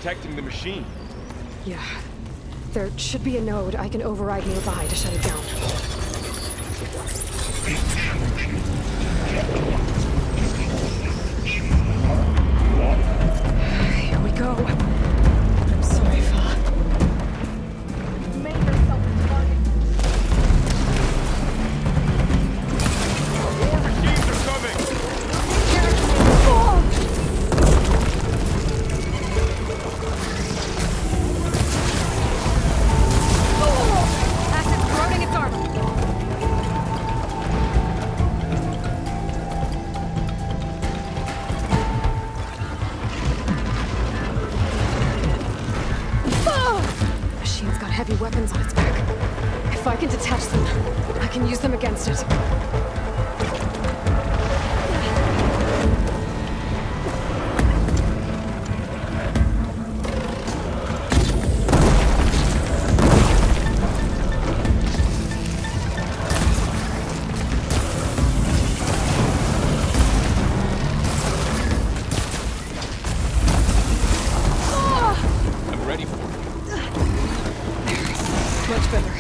protecting the machine. Yeah. There should be a node I can override nearby to shut it down. Here we go. I'm sorry, Fa. You made yourself a target. More machines are coming! Acid's corroding its armor. Machine's got heavy weapons on its back. If I can detach them, I can use them against it. I'm ready for it. Much better.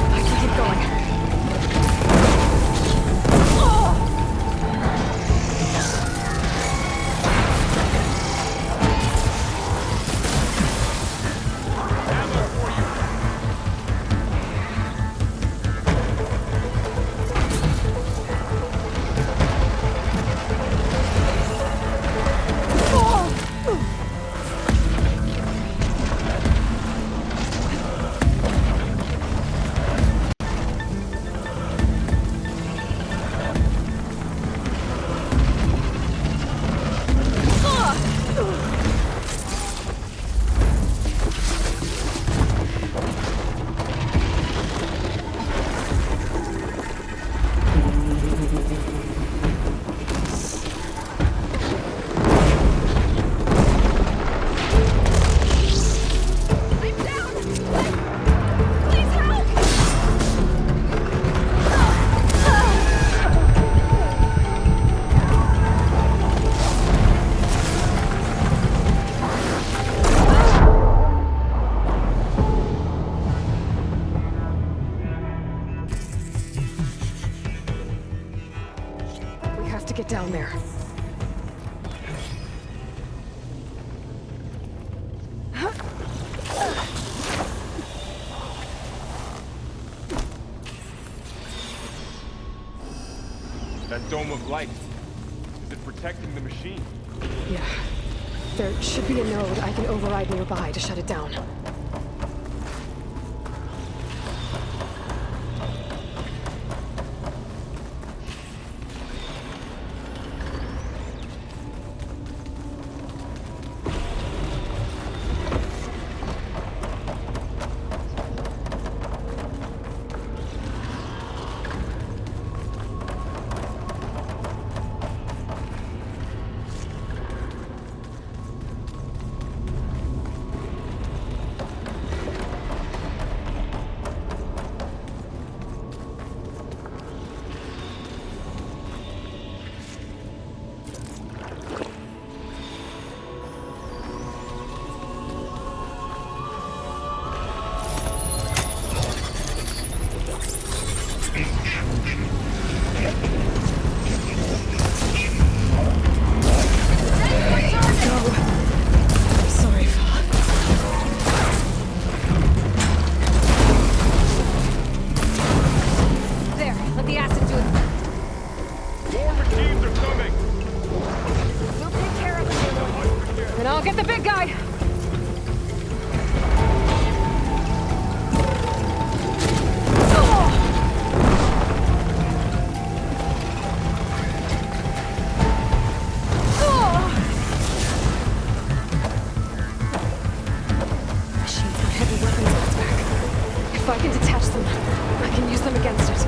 I can keep going. Ammo for you! I'm down! Please help! We have to get down there. That dome of light. Is it protecting the machine? Yeah. There should be a node I can override nearby to shut it down. Get the big guy! Machine gun heavy weapons that's back. If I can detach them, I can use them against it.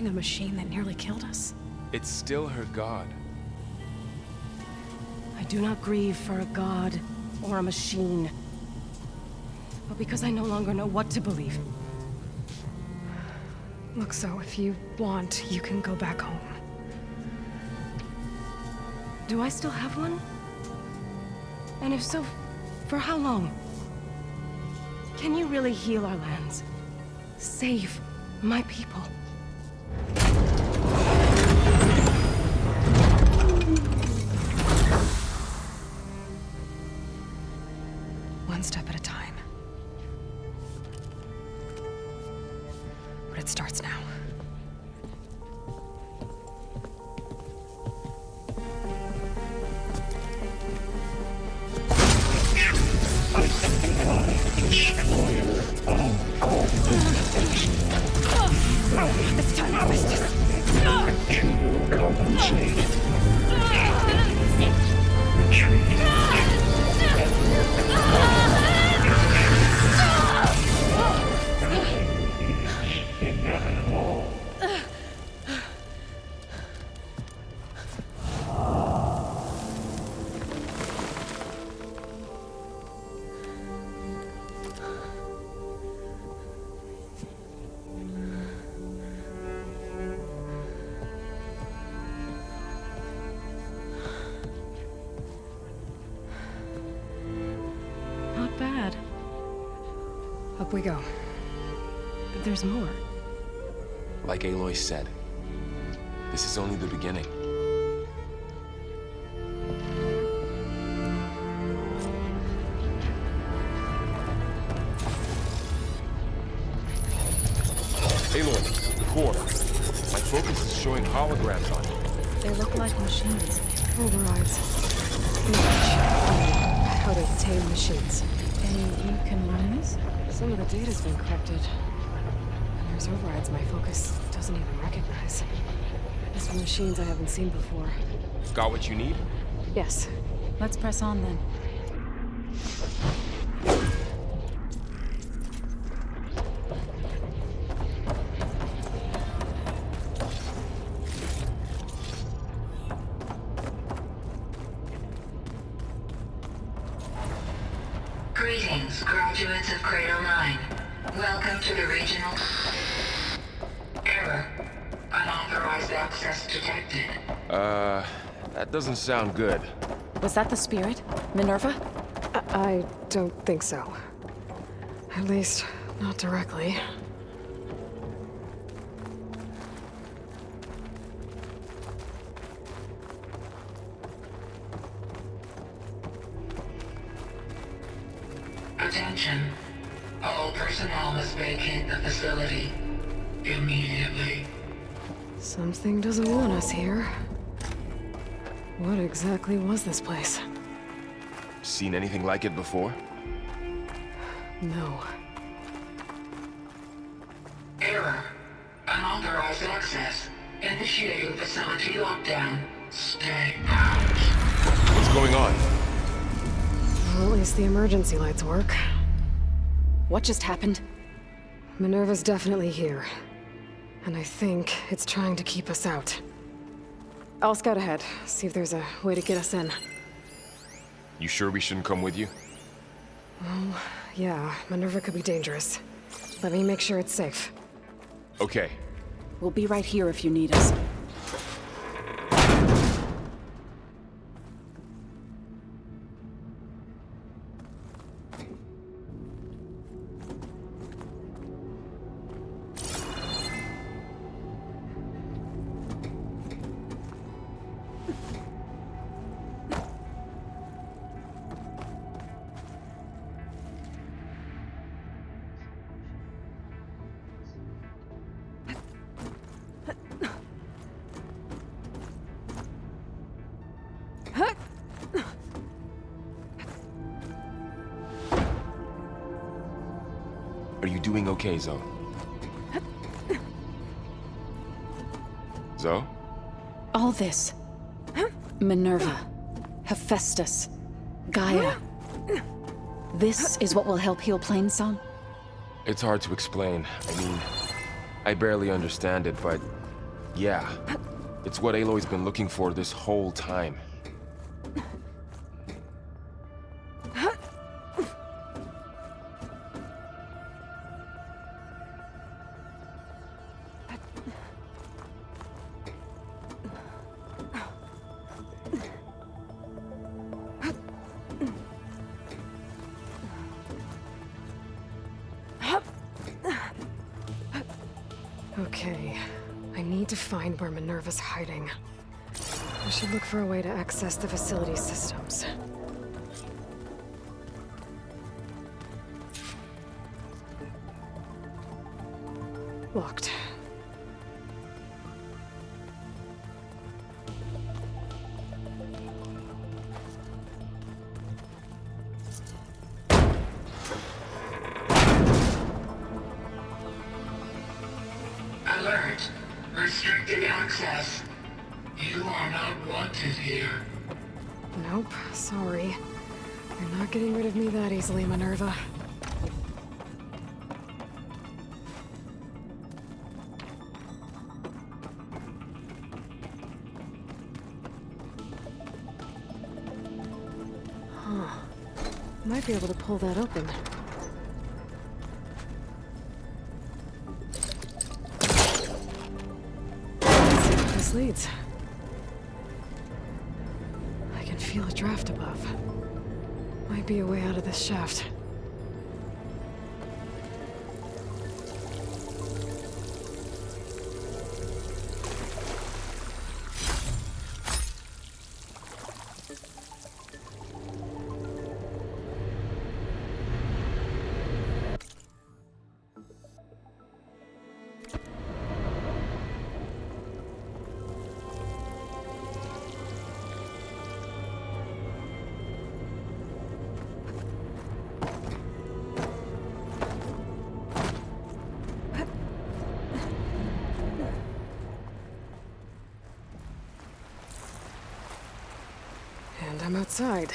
fighting a machine that nearly killed us. It's still her god. I do not grieve for a god or a machine, but because I no longer know what to believe. Look, so if you want, you can go back home. Do I still have one? And if so, for how long? Can you really heal our lands? Save my people? One step at a time. But it starts now. This time I missed it. To compensate. Retreat. Inevitable. Not bad. Up we go. There's more. Like Aloy said, this is only the beginning. Aloy, the core. My focus is showing holograms on it. They look like machines. Overrides. How to tame machines. And you can learn this? Some of the data's been corrupted. And there's overrides my focus doesn't even recognize. These are machines I haven't seen before. Got what you need? Yes. Let's press on then. Greetings, graduates of Cradle 9. Welcome to the regional... Error. Unauthorized access detected. That doesn't sound good. Was that the spirit? Minerva? I don't think so. At least, not directly. Attention. All personnel must vacate the facility. Immediately. Something doesn't want us here. What exactly was this place? Seen anything like it before? No. Error. Unauthorized access. Initiating facility lockdown. Stay out. What's going on? Well, at least the emergency lights work. What just happened? Minerva's definitely here. And I think it's trying to keep us out. I'll scout ahead, see if there's a way to get us in. You sure we shouldn't come with you? Well, yeah, Minerva could be dangerous. Let me make sure it's safe. Okay. We'll be right here if you need us. Are you doing okay, Zoe? Zoe? All this. Minerva. Hephaestus. Gaia. This is what will help heal Plainsong? It's hard to explain. I mean, I barely understand it, but Yeah. It's what Aloy's been looking for this whole time. Okay, I need to find where Minerva's hiding. I should look for a way to access the facility systems. Locked. Alert. Restricted access. You are not wanted here. Nope, sorry. You're not getting rid of me that easily, Minerva. Huh. Might be able to pull that open. Let's see where this leads. I can feel a draft above. Might be a way out of this shaft. And I'm outside.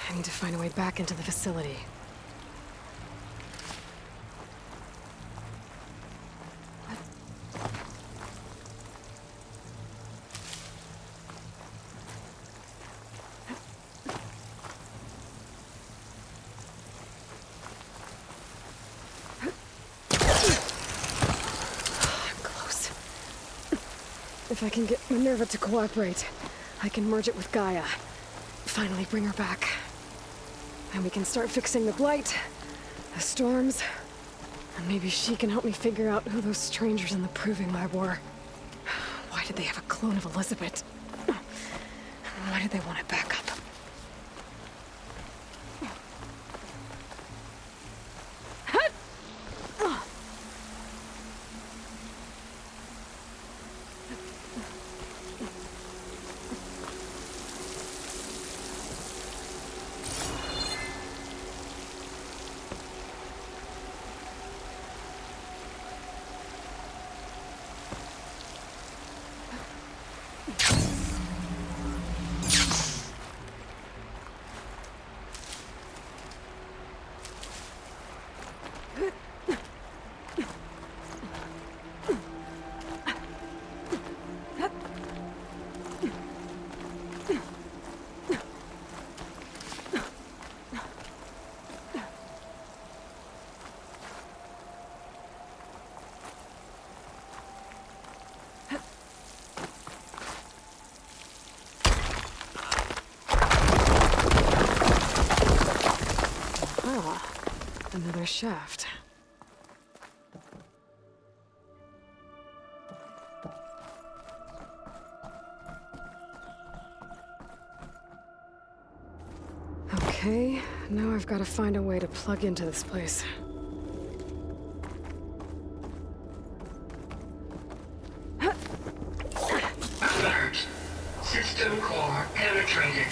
I need to find a way back into the facility. Close. If I can get Minerva to cooperate, I can merge it with Gaia. Finally bring her back. And we can start fixing the blight, the storms, and maybe she can help me figure out who those strangers in the Proving Lab were. Why did they have a clone of Elizabeth? Why did they want it back up? Another shaft. Okay, now I've got to find a way to plug into this place. Alert. System core penetrated.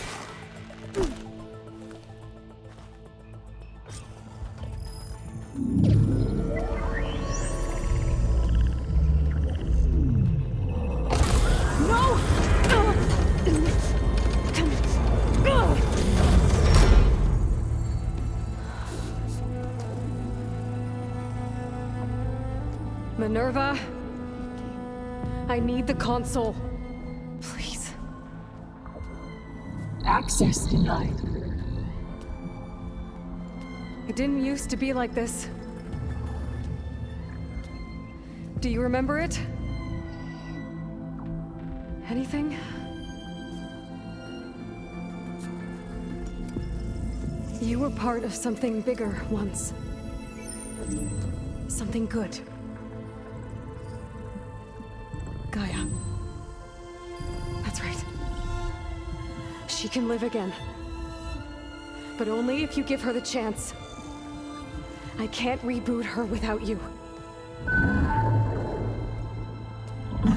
Minerva? I need the console. Please. Access denied. It didn't used to be like this. Do you remember it? Anything? You were part of something bigger once. Something good. Gaia. That's right. She can live again. But only if you give her the chance. I can't reboot her without you.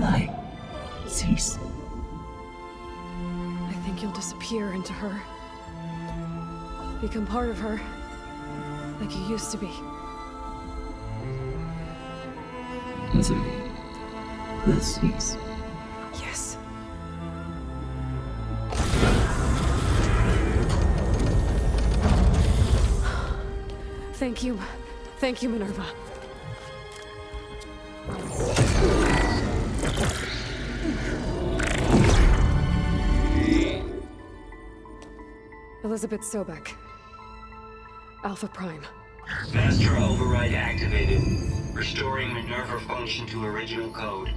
Light. Cease. I think you'll disappear into her. Become part of her. Like you used to be. Misery. Will cease. Yes. Thank you. Thank you, Minerva. Elizabeth Sobek. Alpha Prime. Master override activated. Restoring Minerva function to original code.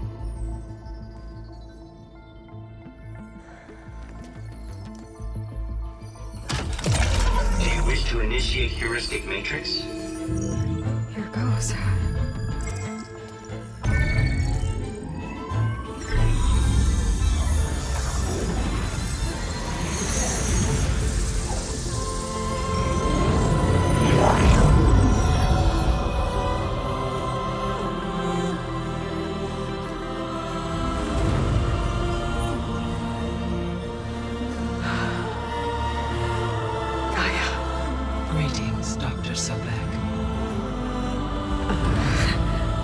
Do you wish to initiate heuristic matrix? Here goes. Greetings, Dr. Sobek.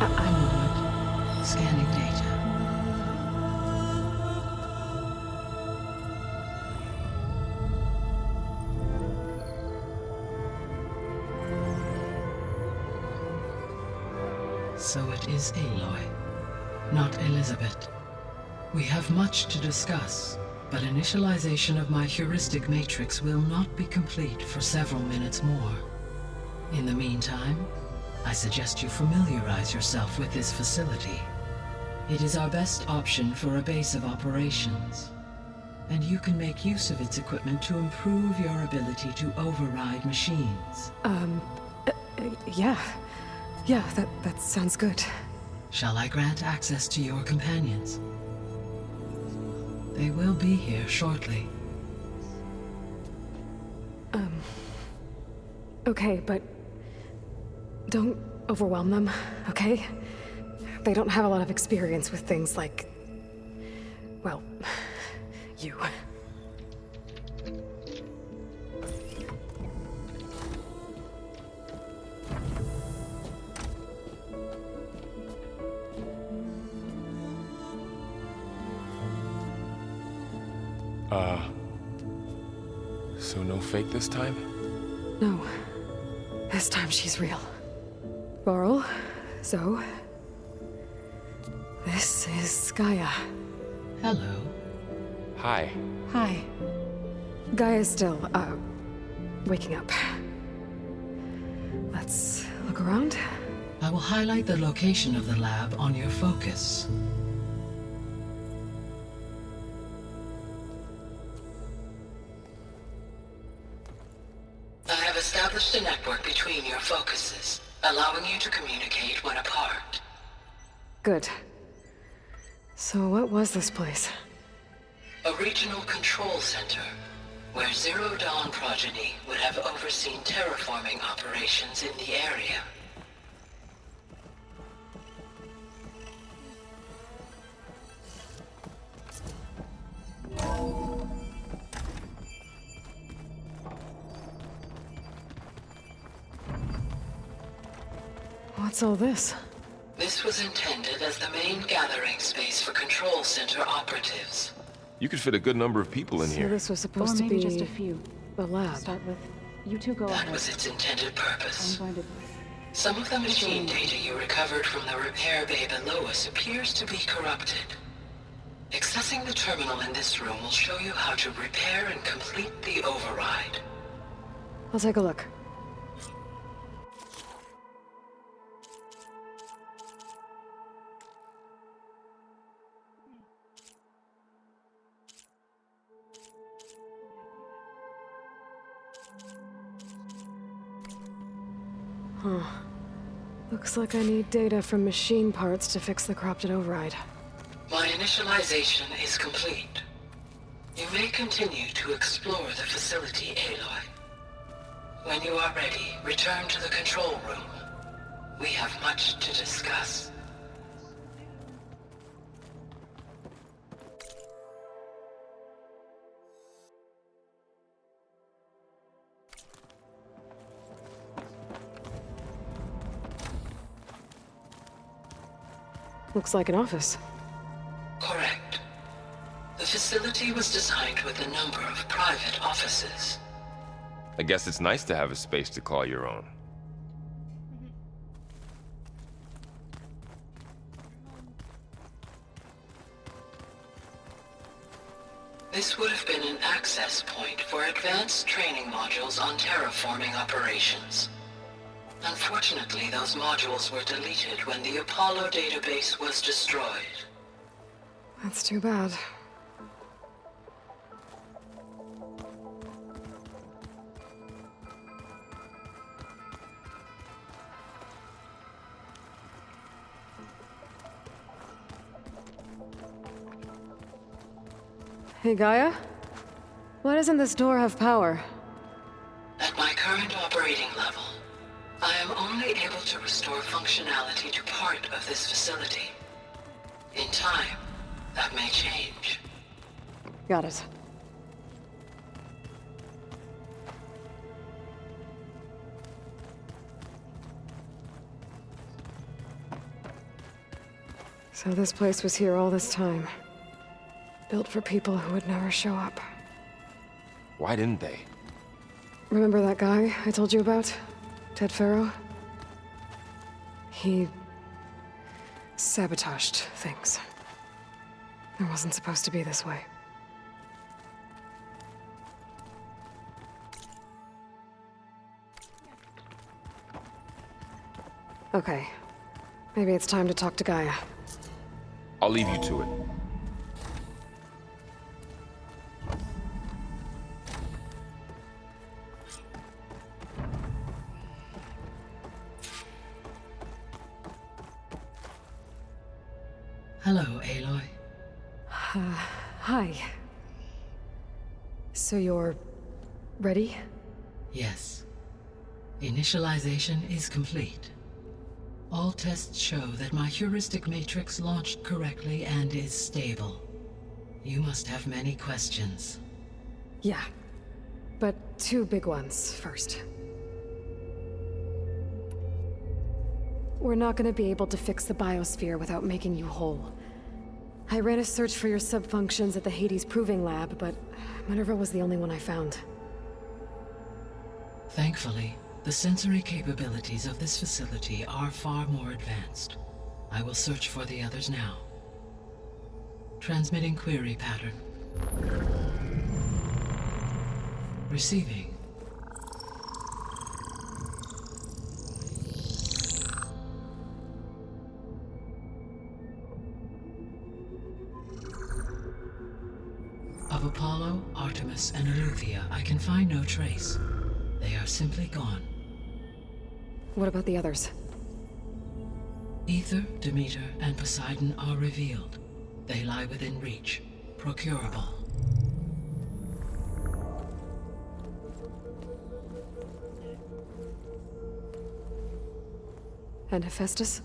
I'm Wood, scanning data. So it is Aloy, not Elizabeth. We have much to discuss, but initialization of my heuristic matrix will not be complete for several minutes more. In the meantime, I suggest you familiarize yourself with this facility. It is our best option for a base of operations, and you can make use of its equipment to improve your ability to override machines. Yeah. Yeah, that sounds good. Shall I grant access to your companions? They will be here shortly. Okay, but don't overwhelm them, okay? They don't have a lot of experience with things like, well, you. So no fake this time? No. This time she's real. Laurel, Zoe. This is Gaia. Hello. Hi. Hi. Gaia's still, waking up. Let's look around. I will highlight the location of the lab on your focus. I have established a network between your focuses, allowing you to communicate when apart. Good. So what was this place? A regional control center, where Zero Dawn progeny would have overseen terraforming operations in the area. What's all this? This was intended as the main gathering space for control center operatives. You could fit a good number of people in So here. this was supposed to be just a few. the lab. Start with. You two go That ahead. was its intended purpose. I'm going to. Some of the machine data you recovered from the repair bay below us appears to be corrupted. Accessing the terminal in this room will show you how to repair and complete the override. I'll take a look. Huh. Looks like I need data from machine parts to fix the corrupted override. My initialization is complete. You may continue to explore the facility, Aloy. When you are ready, return to the control room. We have much to discuss. Looks like an office. Correct. The facility was designed with a number of private offices. I guess it's nice to have a space to call your own. This would have been an access point for advanced training modules on terraforming operations. Unfortunately, those modules were deleted when the Apollo database was destroyed. That's too bad. Hey, Gaia? Why doesn't this door have power? At my current operating level, I am only able to restore functionality to part of this facility. In time, that may change. Got it. So this place was here all this time. Built for people who would never show up. Why didn't they? Remember that guy I told you about? Ted Farrow? He sabotaged things. It wasn't supposed to be this way. Okay. Maybe it's time to talk to Gaia. I'll leave you to it. Hello, Aloy. Hi. So you're ready? Yes. Initialization is complete. All tests show that my heuristic matrix launched correctly and is stable. You must have many questions. Yeah. But two big ones first. We're not gonna be able to fix the biosphere without making you whole. I ran a search for your subfunctions at the Hades Proving Lab, but Minerva was the only one I found. Thankfully, the sensory capabilities of this facility are far more advanced. I will search for the others now. Transmitting query pattern. Receiving. Of Apollo, Artemis, and Eleuthia, I can find no trace. They are simply gone. What about the others? Ether, Demeter, and Poseidon are revealed. They lie within reach, procurable. And Hephaestus?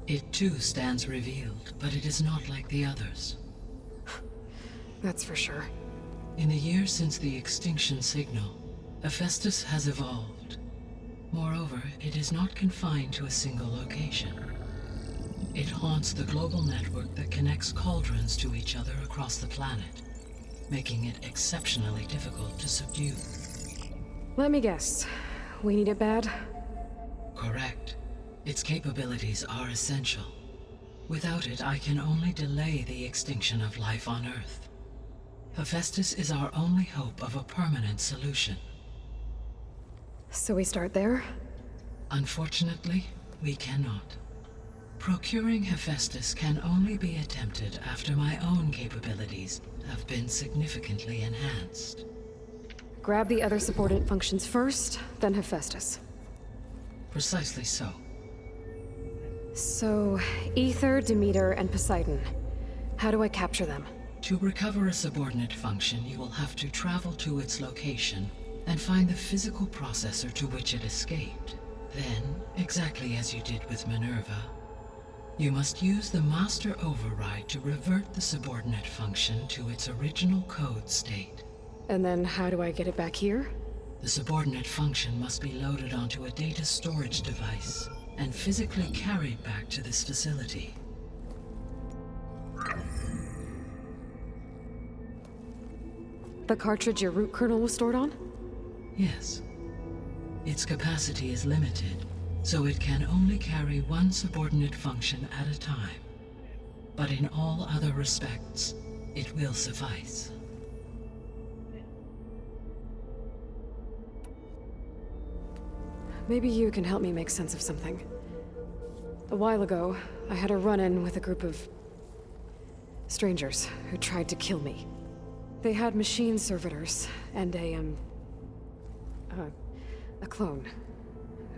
It too stands revealed, but it is not like the others. That's for sure. In the years since the extinction signal, Hephaestus has evolved. Moreover, it is not confined to a single location. It haunts the global network that connects cauldrons to each other across the planet, making it exceptionally difficult to subdue. Let me guess. We need it bad? Correct. Its capabilities are essential. Without it, I can only delay the extinction of life on Earth. Hephaestus is our only hope of a permanent solution. So we start there? Unfortunately, we cannot. Procuring Hephaestus can only be attempted after my own capabilities have been significantly enhanced. Grab the other subordinate functions first, then Hephaestus. Precisely so. So, Ether, Demeter, and Poseidon. How do I capture them? To recover a subordinate function, you will have to travel to its location and find the physical processor to which it escaped. Then, exactly as you did with Minerva, you must use the master override to revert the subordinate function to its original code state. And then how do I get it back here? The subordinate function must be loaded onto a data storage device and physically carried back to this facility. The cartridge your root kernel was stored on? Yes. Its capacity is limited, so it can only carry one subordinate function at a time. But in all other respects, it will suffice. Maybe you can help me make sense of something. A while ago, I had a run-in with a group of strangers who tried to kill me. They had machine servitors and a clone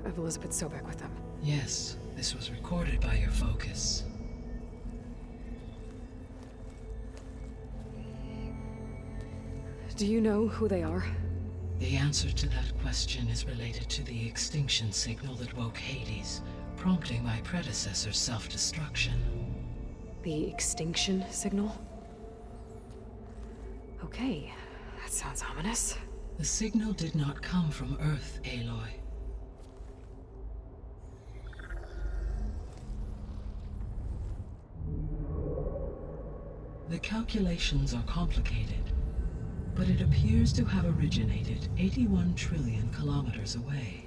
of Elizabeth Sobek with them. Yes, this was recorded by your focus. Do you know who they are? The answer to that question is related to the extinction signal that woke Hades, prompting my predecessor's self-destruction. The extinction signal? Okay, that sounds ominous. The signal did not come from Earth, Aloy. The calculations are complicated, but it appears to have originated 81 trillion kilometers away.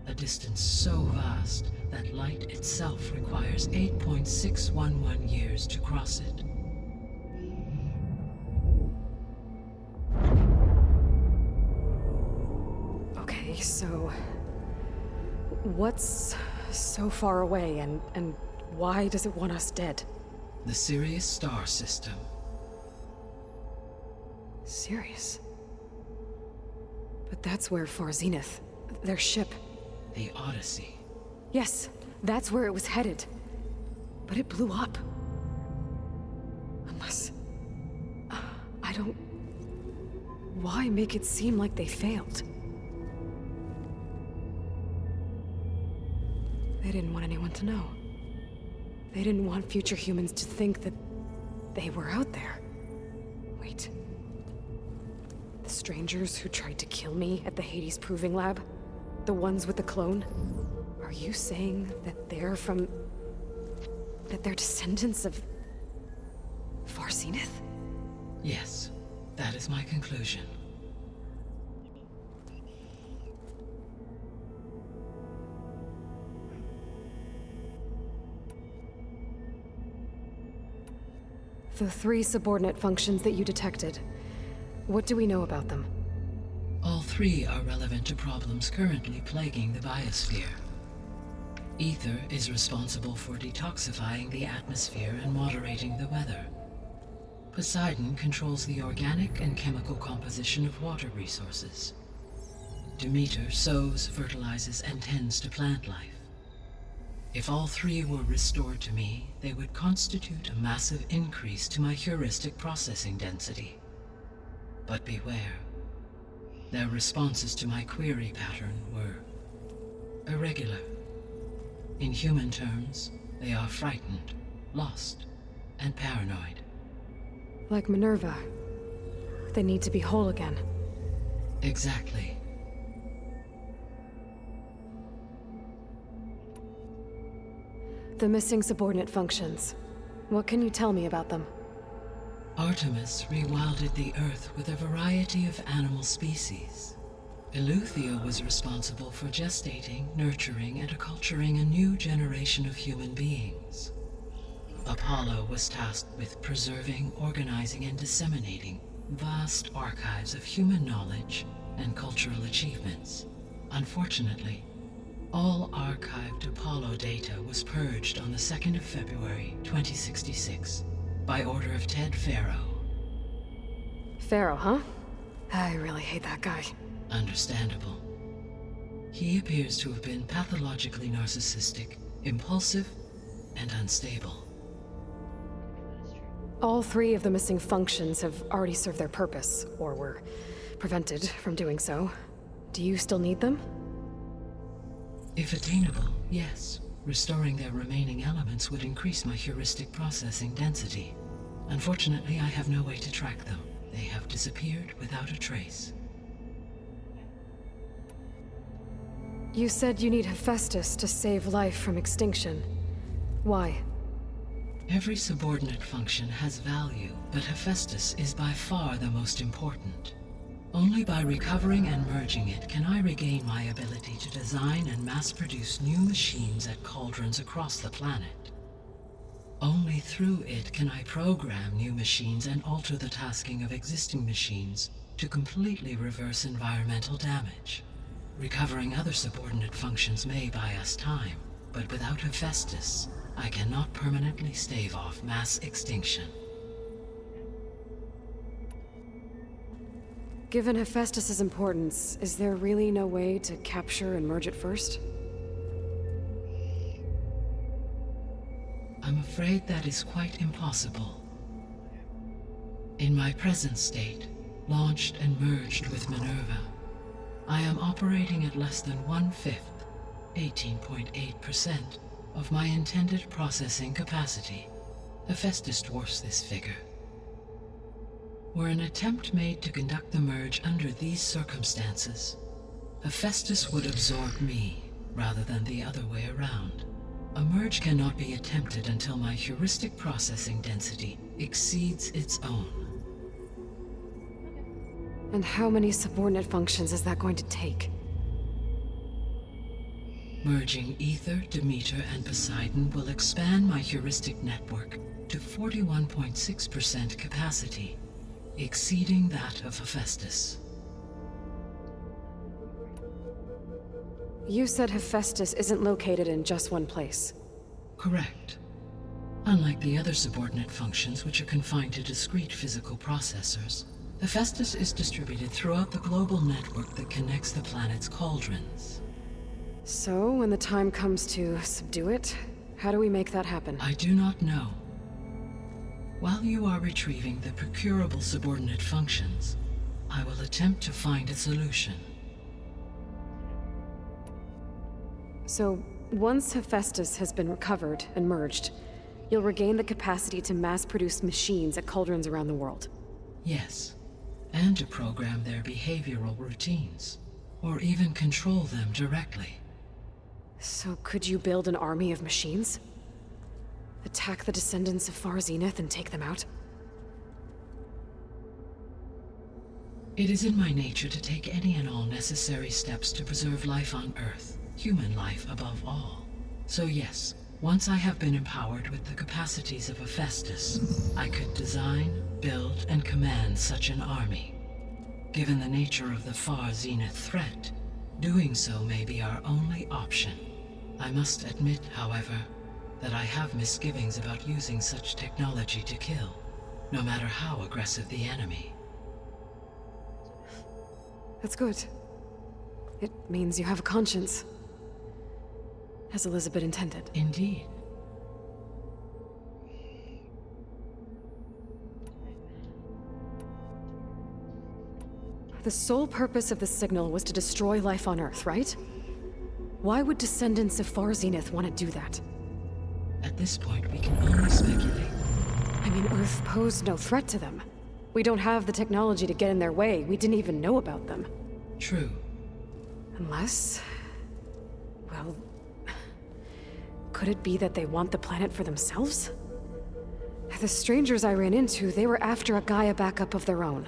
A distance so vast that light itself requires 8.611 years to cross it. Okay, so what's so far away and why does it want us dead? The Sirius star system. Sirius? But that's where Far Zenith, their ship. The Odyssey. Yes, that's where it was headed. But it blew up. Unless... I don't... Why make it seem like they failed? They didn't want anyone to know. They didn't want future humans to think that they were out there. Wait. The strangers who tried to kill me at the Hades Proving Lab? The ones with the clone? Are you saying that they're from... that they're descendants of... Far Zenith? Yes, that is my conclusion. The 3 subordinate functions that you detected. What do we know about them? All 3 are relevant to problems currently plaguing the biosphere. Ether is responsible for detoxifying the atmosphere and moderating the weather. Poseidon controls the organic and chemical composition of water resources. Demeter sows, fertilizes, and tends to plant life. If all 3 were restored to me, they would constitute a massive increase to my heuristic processing density. But beware. Their responses to my query pattern were irregular. In human terms, they are frightened, lost, and paranoid. Like Minerva. They need to be whole again. Exactly. The missing subordinate functions. What can you tell me about them? Artemis rewilded the Earth with a variety of animal species. Eleuthia was responsible for gestating, nurturing, and acculturating a new generation of human beings. Apollo was tasked with preserving, organizing, and disseminating vast archives of human knowledge and cultural achievements. Unfortunately, all archived Apollo data was purged on the 2nd of February, 2066, by order of Ted Farrow. Pharaoh, huh? I really hate that guy. Understandable. He appears to have been pathologically narcissistic, impulsive, and unstable. All 3 of the missing functions have already served their purpose, or were prevented from doing so. Do you still need them? If attainable, yes. Restoring their remaining elements would increase my heuristic processing density. Unfortunately, I have no way to track them. They have disappeared without a trace. You said you need Hephaestus to save life from extinction. Why? Every subordinate function has value, but Hephaestus is by far the most important. Only by recovering and merging it can I regain my ability to design and mass-produce new machines at cauldrons across the planet. Only through it can I program new machines and alter the tasking of existing machines to completely reverse environmental damage. Recovering other subordinate functions may buy us time, but without Hephaestus, I cannot permanently stave off mass extinction. Given Hephaestus's importance, is there really no way to capture and merge it first? I'm afraid that is quite impossible. In my present state, launched and merged with Minerva, I am operating at less than 1/5, 18.8%, of my intended processing capacity. Hephaestus dwarfs this figure. Were an attempt made to conduct the merge under these circumstances, Hephaestus would absorb me, rather than the other way around. A merge cannot be attempted until my heuristic processing density exceeds its own. And how many subordinate functions is that going to take? Merging Ether, Demeter, and Poseidon will expand my heuristic network to 41.6% capacity, exceeding that of Hephaestus. You said Hephaestus isn't located in just one place. Correct. Unlike the other subordinate functions, which are confined to discrete physical processors, Hephaestus is distributed throughout the global network that connects the planet's cauldrons. So, when the time comes to subdue it, how do we make that happen? I do not know. While you are retrieving the procurable subordinate functions, I will attempt to find a solution. So, once Hephaestus has been recovered and merged, you'll regain the capacity to mass-produce machines at cauldrons around the world. Yes, and to program their behavioral routines, or even control them directly. So could you build an army of machines? Attack the descendants of Far Zenith and take them out? It is in my nature to take any and all necessary steps to preserve life on Earth, human life above all. So yes, once I have been empowered with the capacities of Hephaestus, I could design, build, and command such an army. Given the nature of the Far Zenith threat, doing so may be our only option. I must admit, however, that I have misgivings about using such technology to kill, no matter how aggressive the enemy. That's good. It means you have a conscience. As Elizabeth intended. Indeed. The sole purpose of the signal was to destroy life on Earth, right? Why would descendants of Far Zenith want to do that? At this point, we can only speculate. I mean, Earth posed no threat to them. We don't have the technology to get in their way. We didn't even know about them. True. Unless... well... could it be that they want the planet for themselves? The strangers I ran into, they were after a Gaia backup of their own.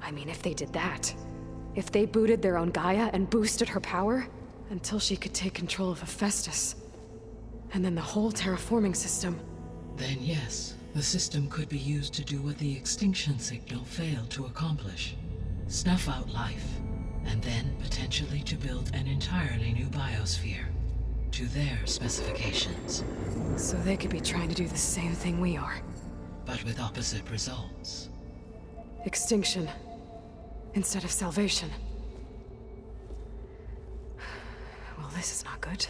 I mean, if they did that... If they booted their own Gaia and boosted her power, until she could take control of Hephaestus, and then the whole terraforming system. Then yes, the system could be used to do what the extinction signal failed to accomplish. Snuff out life, and then potentially to build an entirely new biosphere, to their specifications. So they could be trying to do the same thing we are. But with opposite results. Extinction, instead of salvation. Well, this is not good.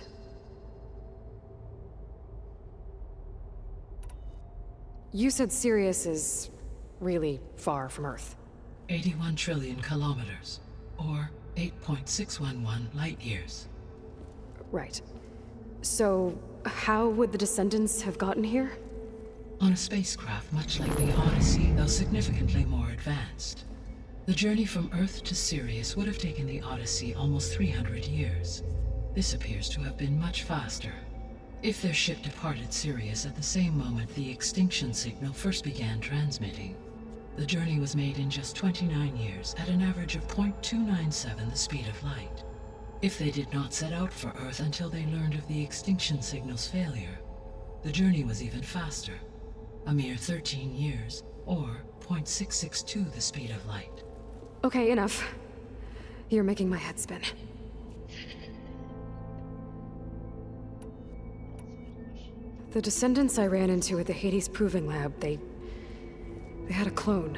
You said Sirius is really far from Earth. 81 trillion kilometers, or 8.611 light years. Right. So, how would the Descendants have gotten here? On a spacecraft much like the Odyssey, though significantly more advanced. The journey from Earth to Sirius would have taken the Odyssey almost 300 years. This appears to have been much faster. If their ship departed Sirius at the same moment the extinction signal first began transmitting, the journey was made in just 29 years at an average of 0.297 the speed of light. If they did not set out for Earth until they learned of the extinction signal's failure, the journey was even faster, a mere 13 years, or 0.662 the speed of light. Okay, enough. You're making my head spin. The Descendants I ran into at the Hades Proving Lab, they had a clone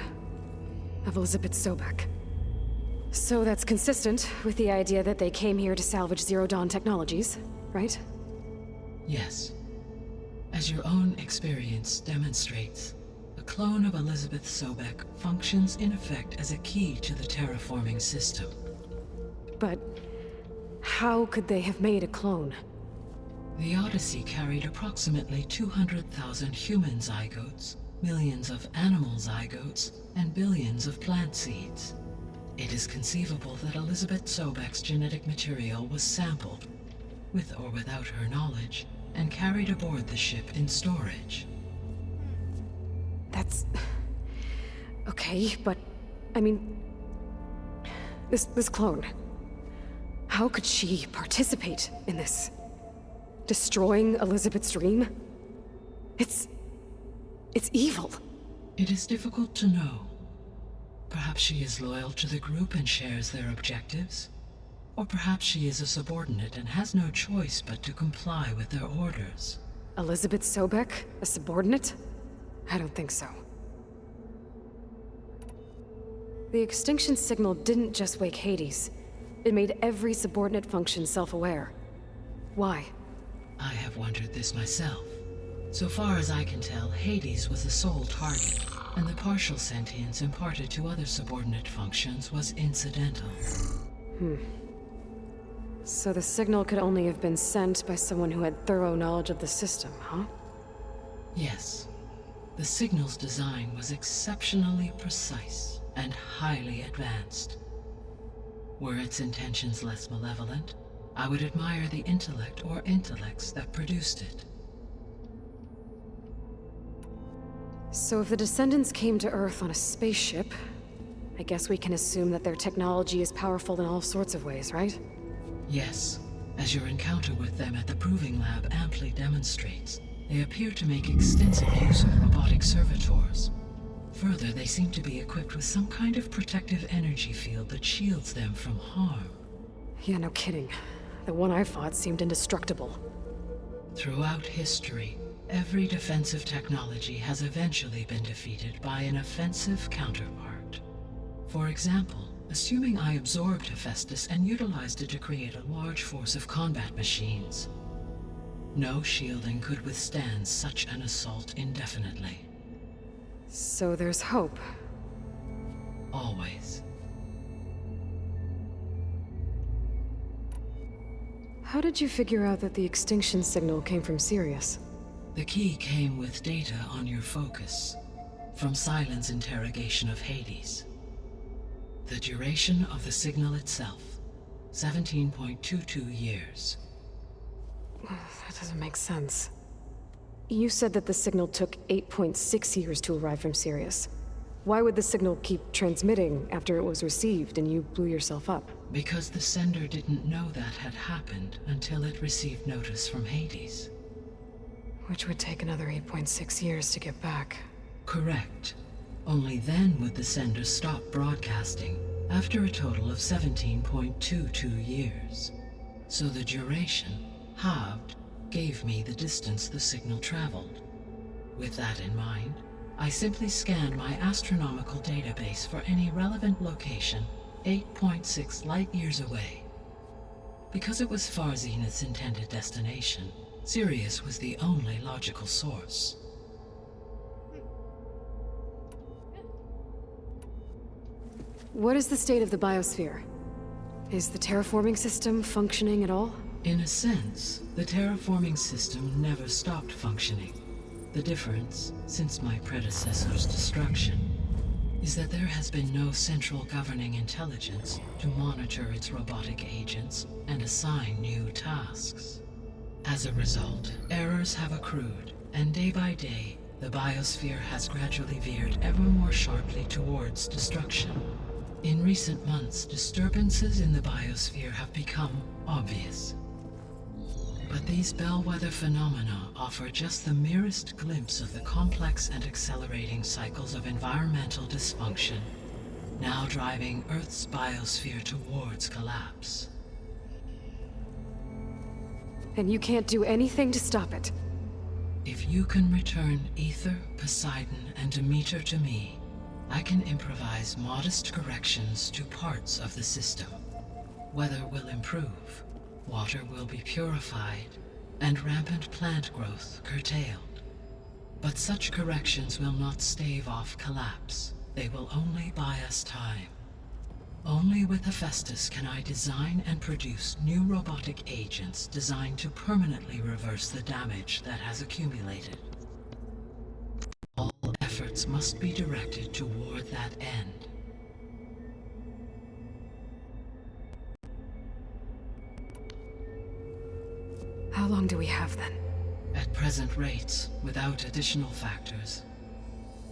of Elizabeth Sobek. So that's consistent with the idea that they came here to salvage Zero Dawn technologies, right? Yes. As your own experience demonstrates, a clone of Elizabeth Sobek functions in effect as a key to the terraforming system. But how could they have made a clone? The Odyssey carried approximately 200,000 human zygotes, millions of animal zygotes, and billions of plant seeds. It is conceivable that Elizabeth Sobek's genetic material was sampled, with or without her knowledge, and carried aboard the ship in storage. That's... okay, but... I mean... This clone... How could she participate in this? Destroying Elizabeth's dream? It's evil. It is difficult to know. Perhaps she is loyal to the group and shares their objectives. Or perhaps she is a subordinate and has no choice but to comply with their orders. Elizabeth Sobek, a subordinate? I don't think so. The extinction signal didn't just wake Hades. It made every subordinate function self-aware. Why? I have wondered this myself. So far as I can tell, Hades was the sole target, and the partial sentience imparted to other subordinate functions was incidental. So the signal could only have been sent by someone who had thorough knowledge of the system, huh? Yes. The signal's design was exceptionally precise and highly advanced. Were its intentions less malevolent, I would admire the intellect or intellects that produced it. So if the Descendants came to Earth on a spaceship, I guess we can assume that their technology is powerful in all sorts of ways, right? Yes, as your encounter with them at the Proving Lab amply demonstrates, they appear to make extensive use of robotic servitors. Further, they seem to be equipped with some kind of protective energy field that shields them from harm. Yeah, no kidding. The one I fought seemed indestructible. Throughout history, every defensive technology has eventually been defeated by an offensive counterpart. For example, assuming I absorbed Hephaestus and utilized it to create a large force of combat machines. No shielding could withstand such an assault indefinitely. So there's hope. Always. How did you figure out that the extinction signal came from Sirius? The key came with data on your focus, from Silent's interrogation of Hades. The duration of the signal itself, 17.22 years. That doesn't make sense. You said that the signal took 8.6 years to arrive from Sirius. why would the signal keep transmitting after it was received and you blew yourself up? Because the sender didn't know that had happened until it received notice from Hades. Which would take another 8.6 years to get back. Correct. Only then would the sender stop broadcasting, after a total of 17.22 years. So the duration, halved, gave me the distance the signal traveled. With that in mind, I simply scanned my astronomical database for any relevant location 8.6 light-years away. Because it was Far Zenith's intended destination, Sirius was the only logical source. What is the state of the biosphere? Is the terraforming system functioning at all? In a sense, the terraforming system never stopped functioning. The difference, since my predecessor's destruction, is that there has been no central governing intelligence to monitor its robotic agents and assign new tasks. As a result, errors have accrued, and day by day, the biosphere has gradually veered ever more sharply towards destruction. In recent months, disturbances in the biosphere have become obvious. But these bellwether phenomena offer just the merest glimpse of the complex and accelerating cycles of environmental dysfunction, now driving Earth's biosphere towards collapse. And you can't do anything to stop it? If you can return Ether, Poseidon, and Demeter to me, I can improvise modest corrections to parts of the system. Weather will improve, water will be purified, and rampant plant growth curtailed. But such corrections will not stave off collapse. They will only buy us time. Only with Hephaestus can I design and produce new robotic agents designed to permanently reverse the damage that has accumulated. All efforts must be directed toward that end. How long do we have then? At present rates, without additional factors,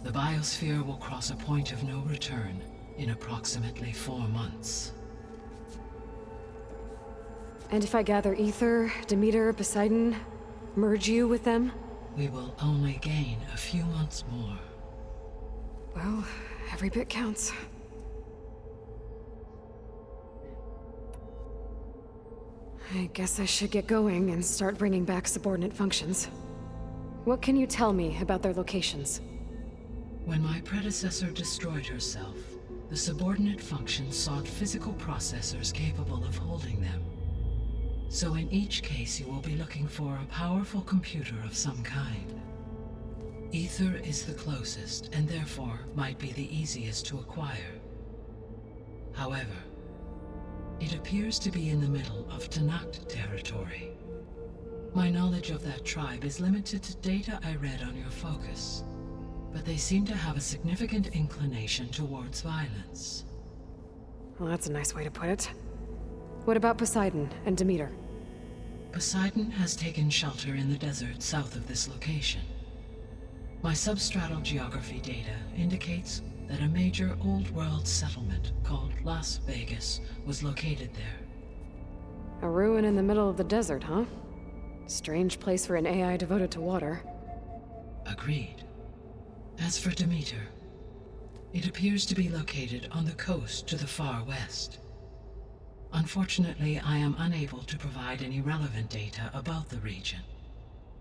the biosphere will cross a point of no return in approximately 4 months. And if I gather Ether, Demeter, Poseidon, merge you with them? We will only gain a few months more. Well, every bit counts. I guess I should get going and start bringing back subordinate functions. What can you tell me about their locations? When my predecessor destroyed herself, the subordinate functions sought physical processors capable of holding them. So in each case you will be looking for a powerful computer of some kind. Ether is the closest, and therefore might be the easiest to acquire. However, it appears to be in the middle of Tanakh territory. My knowledge of that tribe is limited to data I read on your focus, but they seem to have a significant inclination towards violence. Well, that's a nice way to put it. What about Poseidon and Demeter? Poseidon has taken shelter in the desert south of this location. My substratal geography data indicates that a major old-world settlement called Las Vegas was located there. A ruin in the middle of the desert, huh? Strange place for an AI devoted to water. Agreed. As for Demeter, it appears to be located on the coast to the far west. Unfortunately, I am unable to provide any relevant data about the region.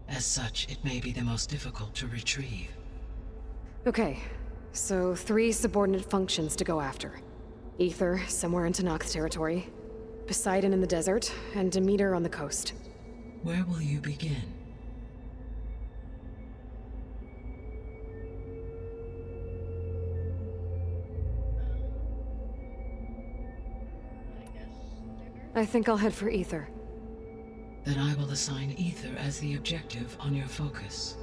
As such, it may be the most difficult to retrieve. Okay, so 3 subordinate functions to go after. Ether, somewhere in Tanakh territory. Poseidon in the desert, and Demeter on the coast. Where will you begin? I think I'll head for Ether. Then I will assign Ether as the objective on your focus.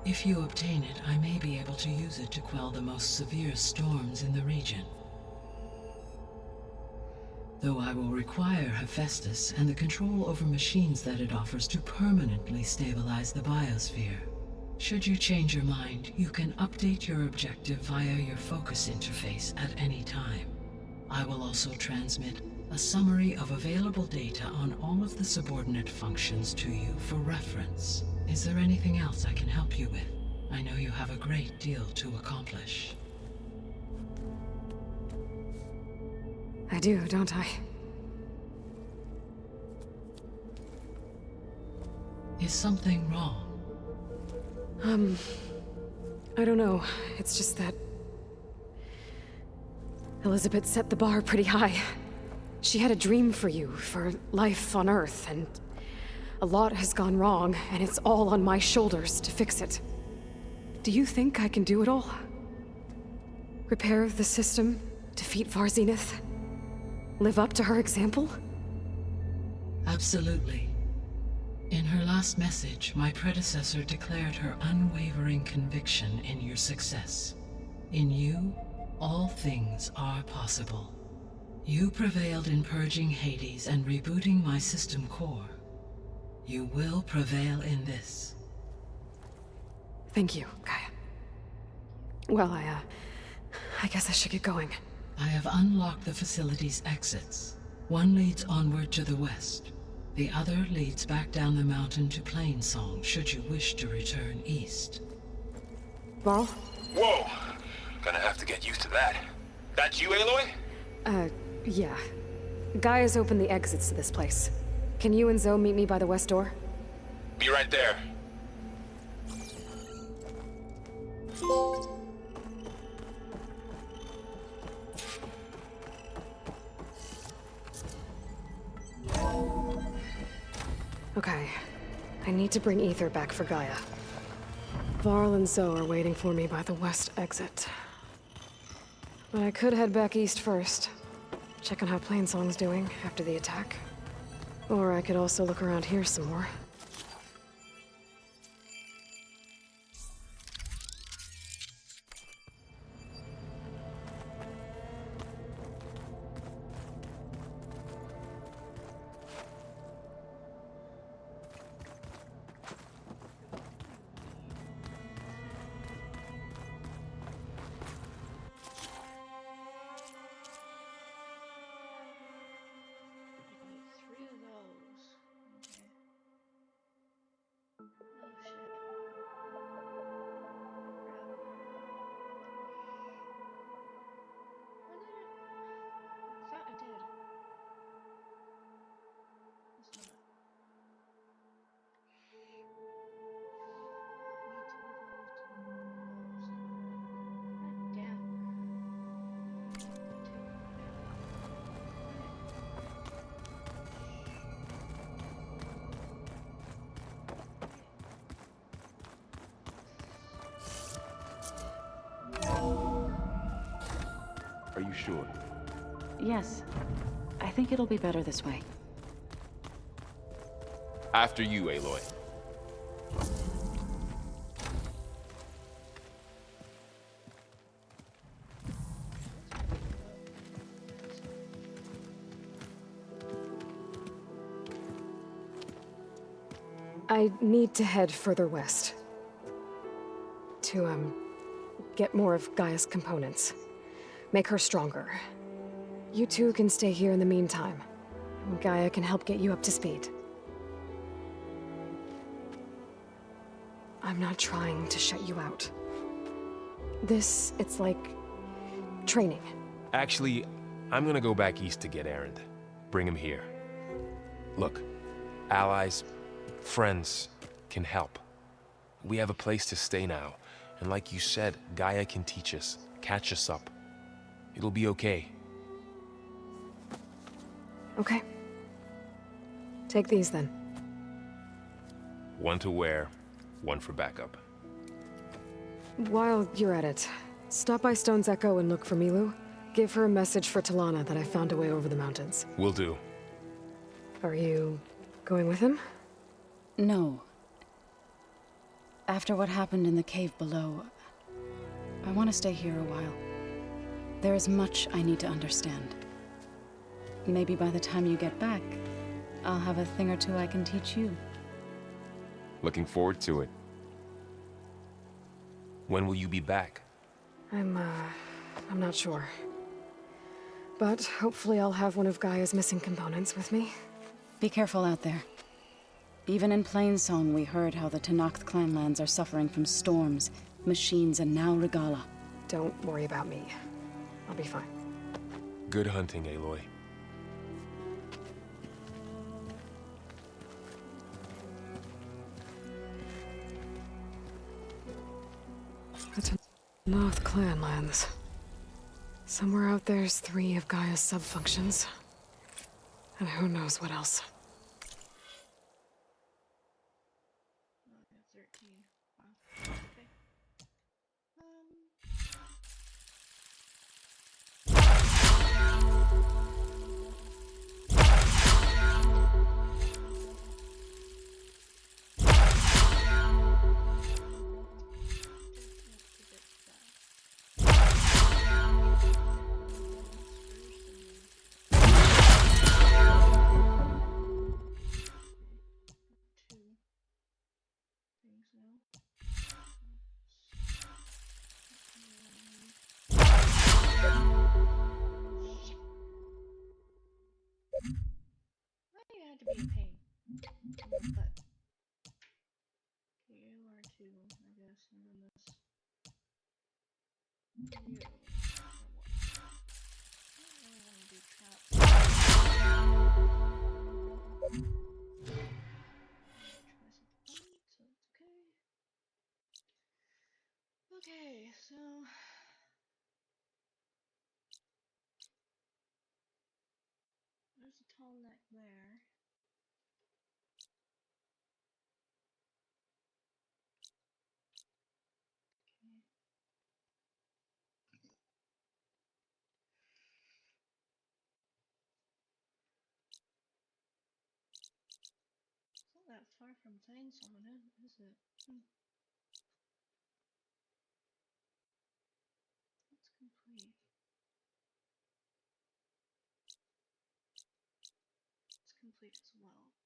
If you obtain it, I may be able to use it to quell the most severe storms in the region. Though I will require Hephaestus and the control over machines that it offers to permanently stabilize the biosphere. Should you change your mind, you can update your objective via your focus interface at any time. I will also transmit a summary of available data on all of the subordinate functions to you for reference. Is there anything else I can help you with? I know you have a great deal to accomplish. I do, don't I? Is something wrong? I don't know. It's just that Elizabeth set the bar pretty high. She had a dream for you, for life on Earth, and a lot has gone wrong, and it's all on my shoulders to fix it. Do you think I can do it all? Repair the system, defeat Varzinith, live up to her example? Absolutely. In her last message, my predecessor declared her unwavering conviction in your success. In you, all things are possible. You prevailed in purging Hades and rebooting my system core. You will prevail in this. Thank you, Gaia. Well, I guess I should get going. I have unlocked the facility's exits. One leads onward to the west. The other leads back down the mountain to Plainsong, should you wish to return east. Varl? Whoa! Gonna have to get used to that. That's you, Aloy? Yeah. Gaia's opened the exits to this place. Can you and Zoe meet me by the west door? Be right there. Okay. I need to bring Ether back for Gaia. Varl and Zoe are waiting for me by the west exit. But I could head back east first. Check on how Plainsong's doing after the attack. Or I could also look around here some more. Three of those. Okay. Oh shit. I thought I did. It's not. God damn. Are you sure? Yes. I think it'll be better this way. After you, Aloy. I need to head further west. To, get more of Gaia's components. Make her stronger. You two can stay here in the meantime. Gaia can help get you up to speed. I'm not trying to shut you out. It's like training. Actually, I'm gonna go back east to get Erend. Bring him here. Look, allies, friends can help. We have a place to stay now, and like you said, Gaia can teach us, catch us up. It'll be okay. Okay. Take these then. One to wear, one for backup. While you're at it, stop by Stone's Echo and look for Milu. Give her a message for Talana that I found a way over the mountains. Will do. Are you going with him? No. After what happened in the cave below, I want to stay here a while. There is much I need to understand. Maybe by the time you get back, I'll have a thing or two I can teach you. Looking forward to it. When will you be back? I'm not sure. But hopefully I'll have one of Gaia's missing components with me. Be careful out there. Even in Plainsong, we heard how the Tenakth clanlands are suffering from storms, machines, and now Regala. Don't worry about me. I'll be fine. Good hunting, Aloy. The Tenakth clanlands. Somewhere out there's 3 of Gaia's sub-functions. And who knows what else. Why you had to be a pain? But you are too, I guess, and then this. You for what? I don't really want to do traps. Try something, so it's okay. Okay, so there's a tall neck there. Okay. It's not that far from Plainsong, is it? It's complete. It's complete as well.